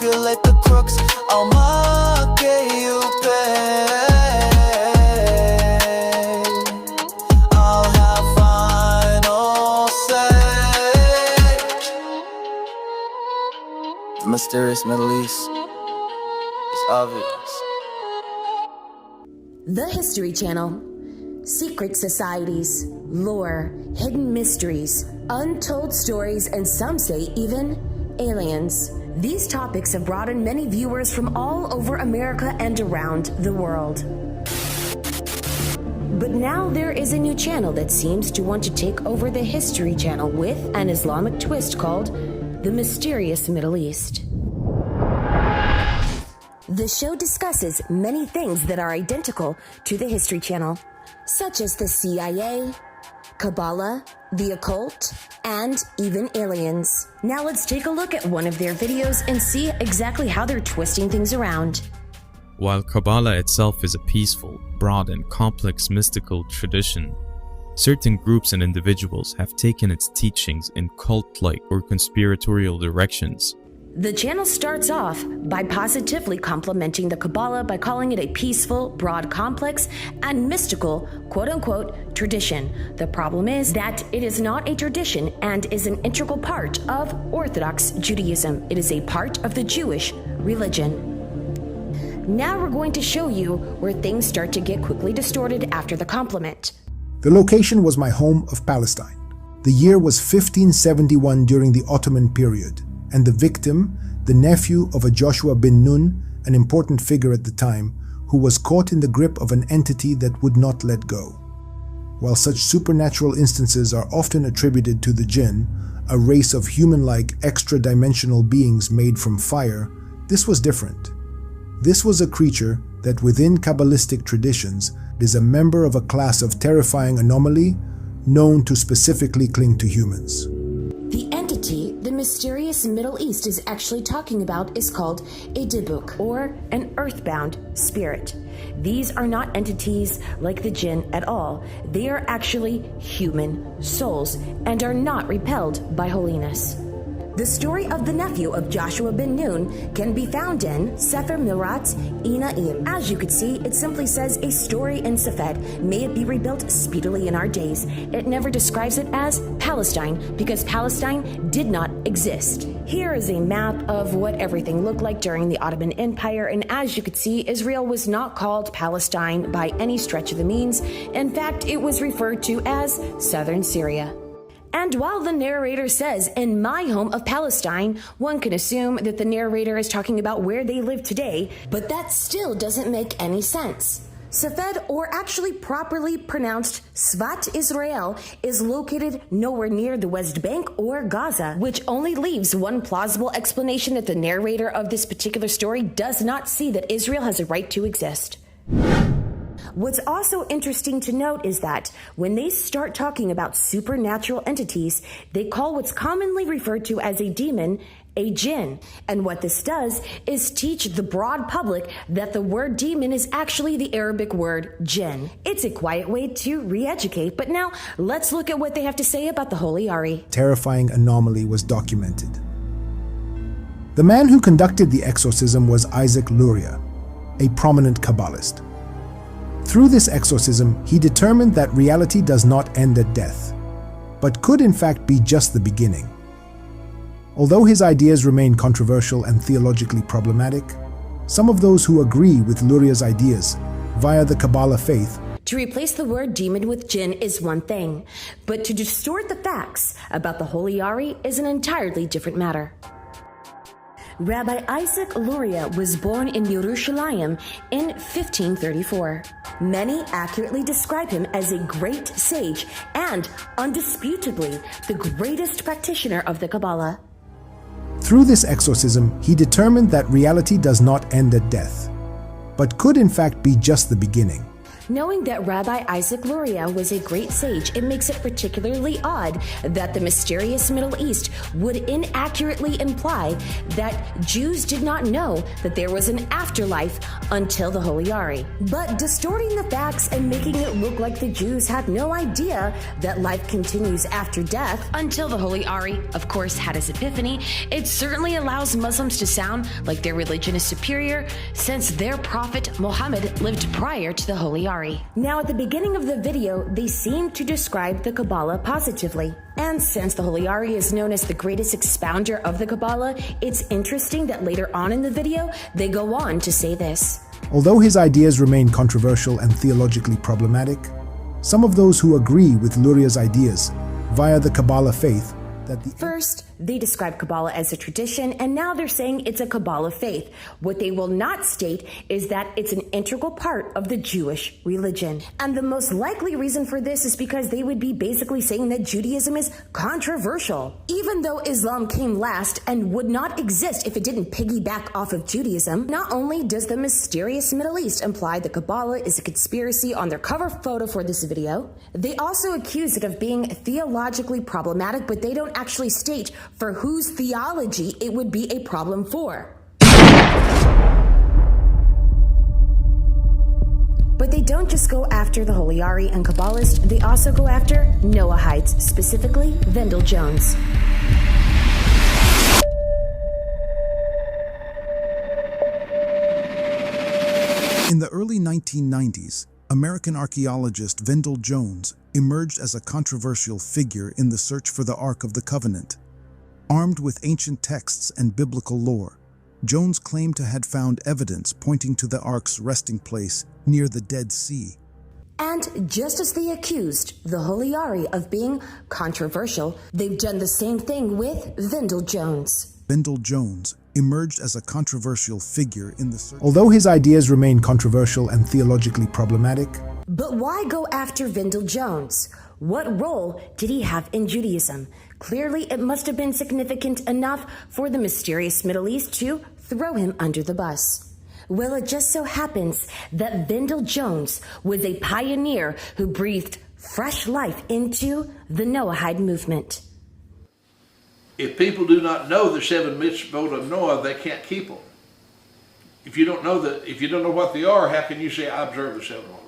manipulate the crooks. I'll mock you pay. I'll have final say. The mysterious Middle East is obvious. The History Channel. Secret societies, lore, hidden mysteries, untold stories, and some say even aliens. These topics have brought in many viewers from all over America and around the world. But now there is a new channel that seems to want to take over the History Channel with an Islamic twist called The Mysterious Middle East. The show discusses many things that are identical to the History Channel, such as the CIA, Cabala, the occult, and even aliens. Now let's take a look at one of their videos and see exactly how they're twisting things around. While Cabala itself is a peaceful, broad, and complex mystical tradition, certain groups and individuals have taken its teachings in cult-like or conspiratorial directions. The channel starts off by positively complimenting the Cabala by calling it a peaceful, broad, complex, and mystical, quote-unquote, tradition. The problem is that it is not a tradition and is an integral part of Orthodox Judaism. It is a part of the Jewish religion. Now we're going to show you where things start to get quickly distorted after the compliment. The location was my home of Palestine. The year was 1571 during the Ottoman period, and the victim, the nephew of a Joshua bin Nun, an important figure at the time, who was caught in the grip of an entity that would not let go. While such supernatural instances are often attributed to the jinn, a race of human-like extra-dimensional beings made from fire, this was different. This was a creature that within Kabbalistic traditions is a member of a class of terrifying anomaly known to specifically cling to humans. The entity the mysterious Middle East is actually talking about is called a dibuk, or an earthbound spirit. These are not entities like the jinn at all. They are actually human souls and are not repelled by holiness. The story of the nephew of Joshua bin Nun can be found in Sefer Mirat Inaim. As you could see, it simply says a story in Safed. May it be rebuilt speedily in our days. It never describes it as Palestine because Palestine did not exist. Here is a map of what everything looked like during the Ottoman Empire, and as you could see, Israel was not called Palestine by any stretch of the means. In fact, it was referred to as Southern Syria. And while the narrator says, "in my home of Palestine," one can assume that the narrator is talking about where they live today, but that still doesn't make any sense. Safed, or actually properly pronounced Svat Israel, is located nowhere near the West Bank or Gaza, which only leaves one plausible explanation that the narrator of this particular story does not see that Israel has a right to exist. What's also interesting to note is that when they start talking about supernatural entities, they call what's commonly referred to as a demon a jinn. And what this does is teach the broad public that the word demon is actually the Arabic word jinn. It's a quiet way to re-educate, but now let's look at what they have to say about the Holy Ari. Terrifying anomaly was documented. The man who conducted the exorcism was Isaac Luria, a prominent Kabbalist. Through this exorcism, he determined that reality does not end at death, but could in fact be just the beginning. Although his ideas remain controversial and theologically problematic, some of those who agree with Luria's ideas via the Kabbalah faith. To replace the word demon with jinn is one thing, but to distort the facts about the Holy Ari is an entirely different matter. Rabbi Isaac Luria was born in Yerushalayim in 1534. Many accurately describe him as a great sage and, undisputably, the greatest practitioner of the Cabala. Through this exorcism, he determined that reality does not end at death, but could in fact be just the beginning. Knowing that Rabbi Isaac Luria was a great sage, it makes it particularly odd that the mysterious Middle East would inaccurately imply that Jews did not know that there was an afterlife until the Holy Ari. But distorting the facts and making it look like the Jews had no idea that life continues after death until the Holy Ari, of course, had his epiphany, it certainly allows Muslims to sound like their religion is superior since their prophet Muhammad lived prior to the Holy Ari. Now, at the beginning of the video, they seem to describe the Cabala positively. And since the Holy Ari is known as the greatest expounder of the Cabala, it's interesting that later on in the video, they go on to say this. Although his ideas remain controversial and theologically problematic, some of those who agree with Luria's ideas via the Cabala faith that the First, they describe Cabala as a tradition, and now they're saying it's a Cabala faith. What they will not state is that it's an integral part of the Jewish religion. And the most likely reason for this is because they would be basically saying that Judaism is controversial. Even though Islam came last and would not exist if it didn't piggyback off of Judaism, not only does the mysterious Middle East imply that Cabala is a conspiracy on their cover photo for this video, they also accuse it of being theologically problematic, but they don't actually state for whose theology it would be a problem for. But they don't just go after the Holy Ari and Kabbalists, they also go after Noahites, specifically Vendyl Jones. In the early 1990s, American archaeologist Vendyl Jones emerged as a controversial figure in the search for the Ark of the Covenant. Armed with ancient texts and biblical lore, Jones claimed to have found evidence pointing to the Ark's resting place near the Dead Sea. And just as they accused the Holy Ari of being controversial, they've done the same thing with Vendyl Jones. Vendyl Jones emerged as a controversial figure in the search. Although his ideas remain controversial and theologically problematic, But why go after Vendyl Jones? What role did he have in Judaism? Clearly, it must have been significant enough for the mysterious Middle East to throw him under the bus. Well, it just so happens that Vendyl Jones was a pioneer who breathed fresh life into the Noahide movement. If people do not know the 7 mitzvot of Noah, they can't keep them. If you don't know what they are, how can you say I observe the 7 laws?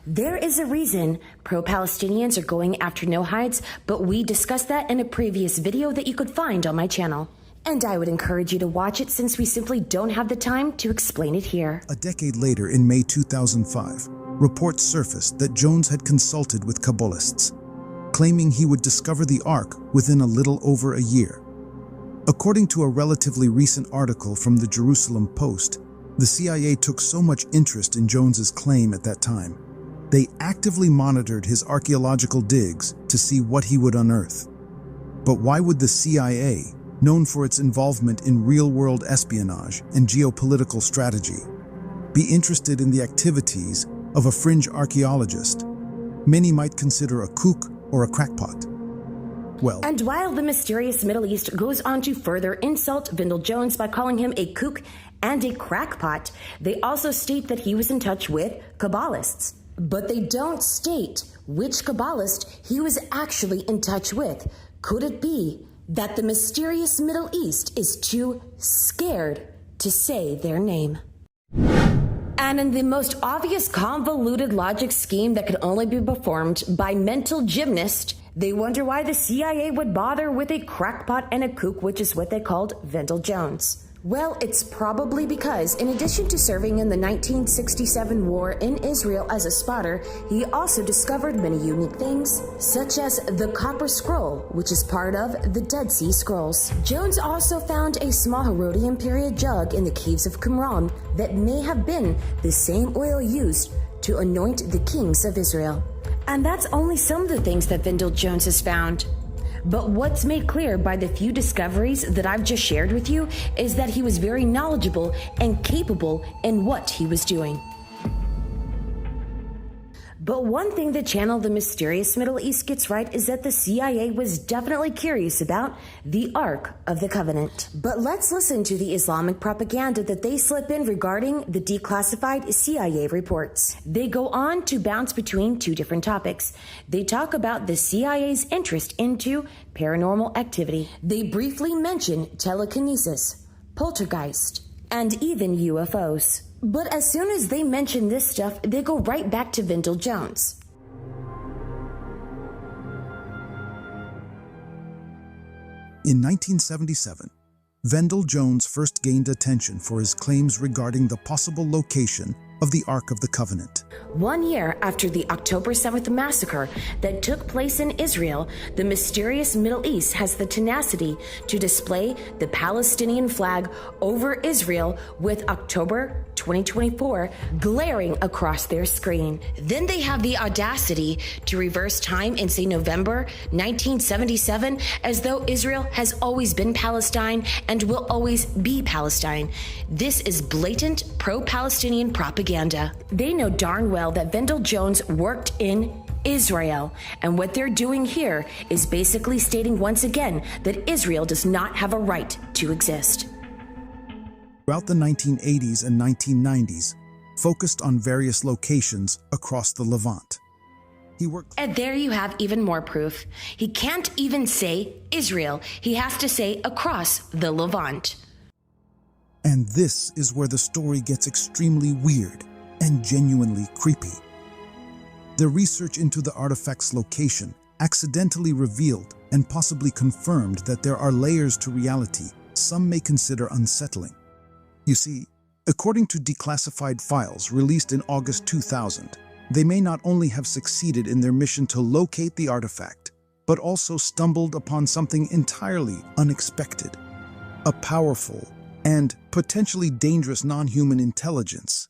There is a reason pro-Palestinians are going after Noahides, but we discussed that in a previous video that you could find on my channel. And I would encourage you to watch it since we simply don't have the time to explain it here. A decade later, in May 2005, reports surfaced that Jones had consulted with Kabbalists, claiming he would discover the Ark within a little over a year. According to a relatively recent article from the Jerusalem Post, the CIA took so much interest in Jones's claim at that time, they actively monitored his archaeological digs to see what he would unearth. But why would the CIA, known for its involvement in real-world espionage and geopolitical strategy, be interested in the activities of a fringe archaeologist many might consider a kook or a crackpot? Well, And while the mysterious Middle East goes on to further insult Vendyl Jones by calling him a kook and a crackpot, they also state that he was in touch with Kabbalists. But they don't state which Kabbalist he was actually in touch with. Could it be that the mysterious Middle East is too scared to say their name? And in the most obvious convoluted logic scheme that could only be performed by mental gymnasts, they wonder why the CIA would bother with a crackpot and a kook, which is what they called Vendyl Jones. Well, it's probably because, in addition to serving in the 1967 war in Israel as a spotter, he also discovered many unique things, such as the Copper Scroll, which is part of the Dead Sea Scrolls. Jones also found a small Herodian period jug in the caves of Qumran that may have been the same oil used to anoint the kings of Israel. And that's only some of the things that Vendyl Jones has found. But what's made clear by the few discoveries that I've just shared with you is that he was very knowledgeable and capable in what he was doing. But one thing the channel The Mysterious Middle East gets right is that the CIA was definitely curious about the Ark of the Covenant. But let's listen to the Islamic propaganda that they slip in regarding the declassified CIA reports. They go on to bounce between two different topics. They talk about the CIA's interest into paranormal activity. They briefly mention telekinesis, poltergeist, and even UFOs. But as soon as they mention this stuff, they go right back to Vendyl Jones. In 1977, Vendyl Jones first gained attention for his claims regarding the possible location of the Ark of the Covenant. 1 year after the October 7th massacre that took place in Israel, the mysterious Middle East has the tenacity to display the Palestinian flag over Israel with October 2024 glaring across their screen. Then they have the audacity to reverse time and say November 1977 as though Israel has always been Palestine and will always be Palestine. This is blatant pro-Palestinian propaganda. They know darn well that Vendyl Jones worked in Israel, and what they're doing here is basically stating once again that Israel does not have a right to exist. Throughout the 1980s and 1990s, focused on various locations across the Levant. He worked. And there you have even more proof. He can't even say Israel. He has to say across the Levant. And this is where the story gets extremely weird and genuinely creepy. The research into the artifact's location accidentally revealed and possibly confirmed that there are layers to reality some may consider unsettling. You see, according to declassified files released in August 2000, they may not only have succeeded in their mission to locate the artifact, but also stumbled upon something entirely unexpected: a powerful and potentially dangerous non-human intelligence.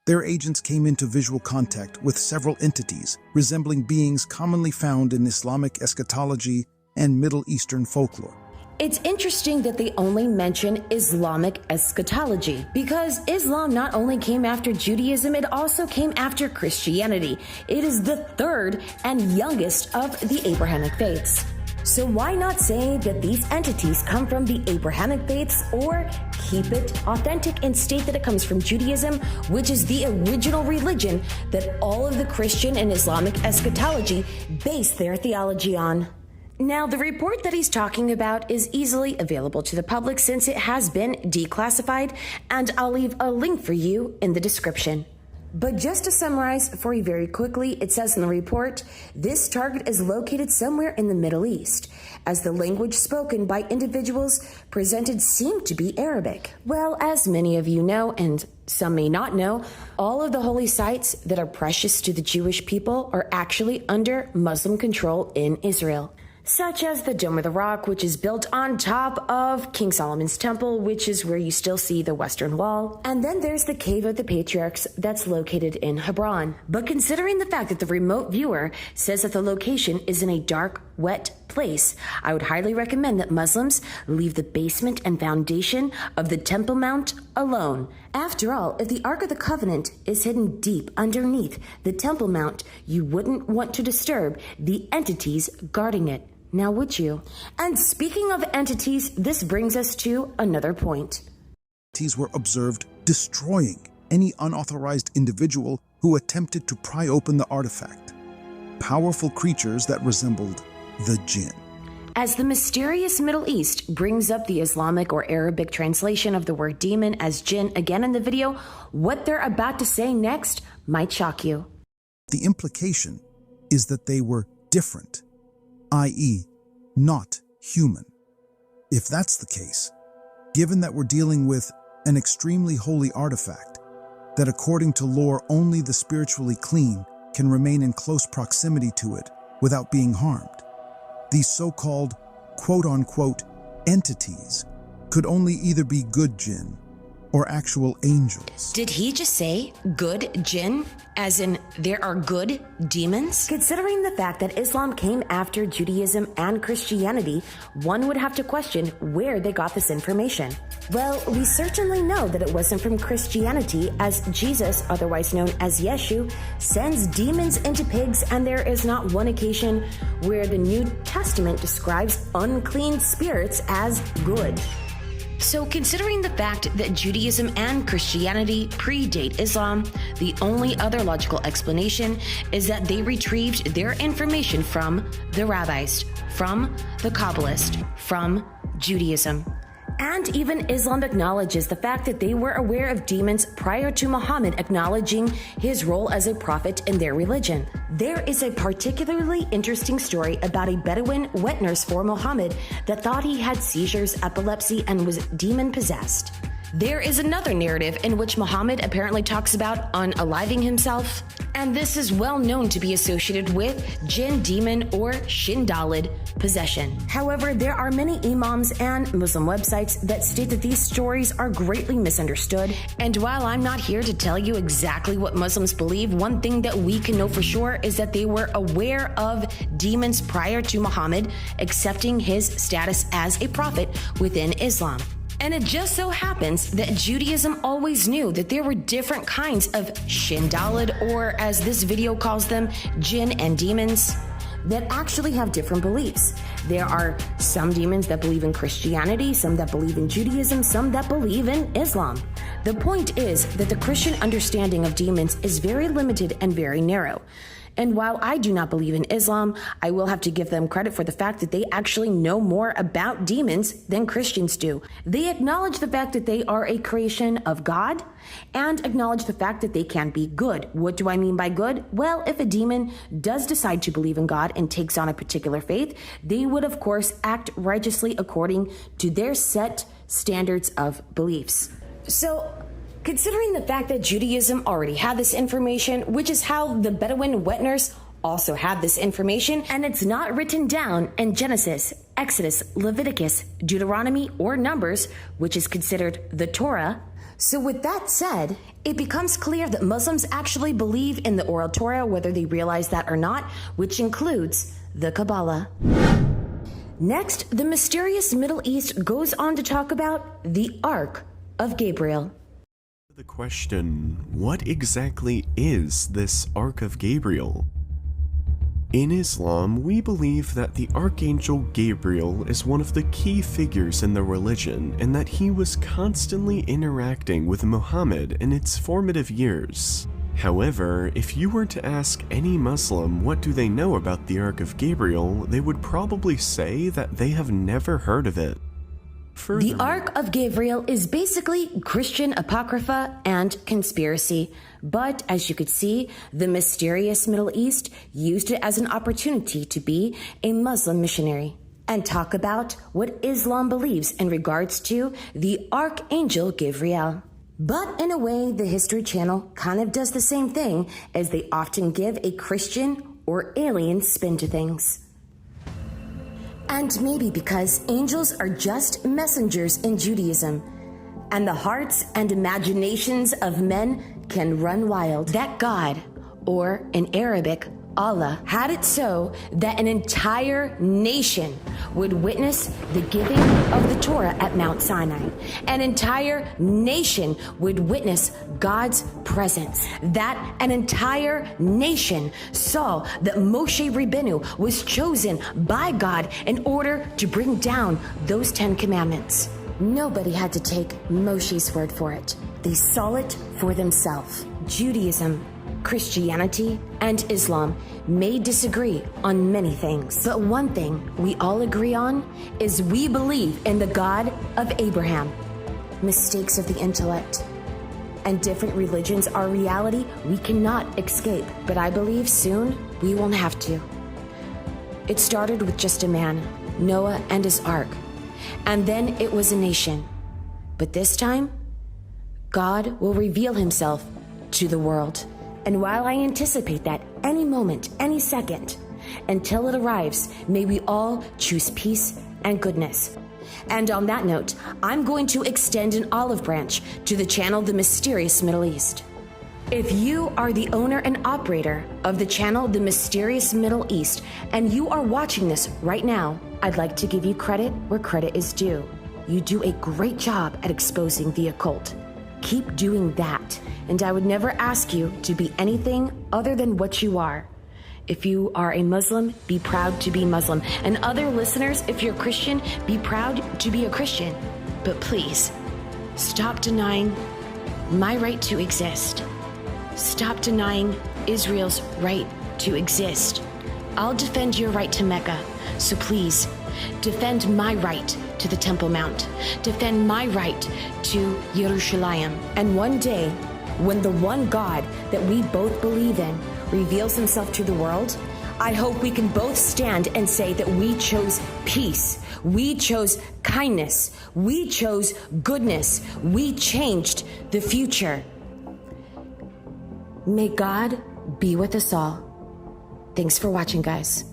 Their agents came into visual contact with several entities resembling beings commonly found in Islamic eschatology and Middle Eastern folklore. It's interesting that they only mention Islamic eschatology, because Islam not only came after Judaism, it also came after Christianity. It is the third and youngest of the Abrahamic faiths. So why not say that these entities come from the Abrahamic faiths, or keep it authentic and state that it comes from Judaism, which is the original religion that all of the Christian and Islamic eschatology base their theology on. Now, the report that he's talking about is easily available to the public since it has been declassified, and I'll leave a link for you in the description. But just to summarize for you very quickly, it says in the report, this target is located somewhere in the Middle East, as the language spoken by individuals presented seemed to be Arabic. Well, as many of you know, and some may not know, all of the holy sites that are precious to the Jewish people are actually under Muslim control in Israel, such as the Dome of the Rock, which is built on top of King Solomon's Temple, which is where you still see the Western Wall. And then there's the Cave of the Patriarchs that's located in Hebron. But considering the fact that the remote viewer says that the location is in a dark, wet place, I would highly recommend that Muslims leave the basement and foundation of the Temple Mount alone. After all, if the Ark of the Covenant is hidden deep underneath the Temple Mount, you wouldn't want to disturb the entities guarding it. Now would you? And speaking of entities, this brings us to another point. Entities were observed destroying any unauthorized individual who attempted to pry open the artifact. Powerful creatures that resembled the jinn. As the mysterious Middle East brings up the Islamic or Arabic translation of the word demon as jinn again in the video, what they're about to say next might shock you. The implication is that they were different, i.e., not human. If that's the case, given that we're dealing with an extremely holy artifact, that according to lore only the spiritually clean can remain in close proximity to it without being harmed, these so-called quote-unquote entities could only either be good jinn or actual angels. Did he just say good jinn? As in, there are good demons? Considering the fact that Islam came after Judaism and Christianity, one would have to question where they got this information. Well, we certainly know that it wasn't from Christianity, as Jesus, otherwise known as Yeshu, sends demons into pigs, and there is not one occasion where the New Testament describes unclean spirits as good. So considering the fact that Judaism and Christianity predate Islam, the only other logical explanation is that they retrieved their information from the rabbis, from the Kabbalists, from Judaism. And even Islam acknowledges the fact that they were aware of demons prior to Muhammad acknowledging his role as a prophet in their religion. There is a particularly interesting story about a Bedouin wet nurse for Muhammad that thought he had seizures, epilepsy, and was demon-possessed. There is another narrative in which Muhammad apparently talks about unaliving himself, and this is well known to be associated with jinn, demon, or shindalid possession. However, there are many imams and Muslim websites that state that these stories are greatly misunderstood, and while I'm not here to tell you exactly what Muslims believe, one thing that we can know for sure is that they were aware of demons prior to Muhammad accepting his status as a prophet within Islam. And it just so happens that Judaism always knew that there were different kinds of shindalid, or as this video calls them, jinn and demons, that actually have different beliefs. There are some demons that believe in Christianity, some that believe in Judaism, some that believe in Islam. The point is that the Christian understanding of demons is very limited and very narrow. And while I do not believe in Islam, I will have to give them credit for the fact that they actually know more about demons than Christians do. They acknowledge the fact that they are a creation of God and acknowledge the fact that they can be good. What do I mean by good? Well, if a demon does decide to believe in God and takes on a particular faith, they would of course act righteously according to their set standards of beliefs. So, considering the fact that Judaism already had this information, which is how the Bedouin wet nurse also had this information, and it's not written down in Genesis, Exodus, Leviticus, Deuteronomy, or Numbers, which is considered the Torah. So with that said, it becomes clear that Muslims actually believe in the oral Torah, whether they realize that or not, which includes the Cabala. Next, the mysterious Middle East goes on to talk about the Ark of Gabriel. The question, what exactly is this Ark of Gabriel? In Islam, we believe that the Archangel Gabriel is one of the key figures in the religion, and that he was constantly interacting with Muhammad in its formative years. However, if you were to ask any Muslim what do they know about the Ark of Gabriel, they would probably say that they have never heard of it. The Ark of Gabriel is basically Christian apocrypha and conspiracy, but as you could see, the mysterious Middle East used it as an opportunity to be a Muslim missionary and talk about what Islam believes in regards to the Archangel Gabriel. But in a way, the History Channel kind of does the same thing, as they often give a Christian or alien spin to things. And maybe because angels are just messengers in Judaism, and the hearts and imaginations of men can run wild, that God, or in Arabic, Allah, had it so that an entire nation would witness the giving of the Torah at Mount Sinai. An entire nation would witness God's presence. That an entire nation saw that Moshe Rabbeinu was chosen by God in order to bring down those 10 commandments. Nobody had to take Moshe's word for it. They saw it for themselves. Judaism, Christianity, and Islam may disagree on many things, but one thing we all agree on is we believe in the God of Abraham. Mistakes of the intellect and different religions are reality we cannot escape, but I believe soon we won't have to. It started with just a man, Noah and his ark, and then it was a nation. But this time, God will reveal himself to the world. And while I anticipate that any moment, any second, until it arrives, may we all choose peace and goodness. And on that note, I'm going to extend an olive branch to the channel The Mysterious Middle East. If you are the owner and operator of the channel The Mysterious Middle East, and you are watching this right now, I'd like to give you credit where credit is due. You do a great job at exposing the occult. Keep doing that, and I would never ask you to be anything other than what you are. If you are a Muslim, be proud to be Muslim. And other listeners, if you're Christian, be proud to be a Christian. But please, stop denying my right to exist. Stop denying Israel's right to exist. I'll defend your right to Mecca, so please, defend my right to the Temple Mount. Defend my right to Jerusalem. And one day, when the one God that we both believe in reveals himself to the world, I hope we can both stand and say that we chose peace. We chose kindness. We chose goodness. We changed the future. May God be with us all. Thanks for watching, guys.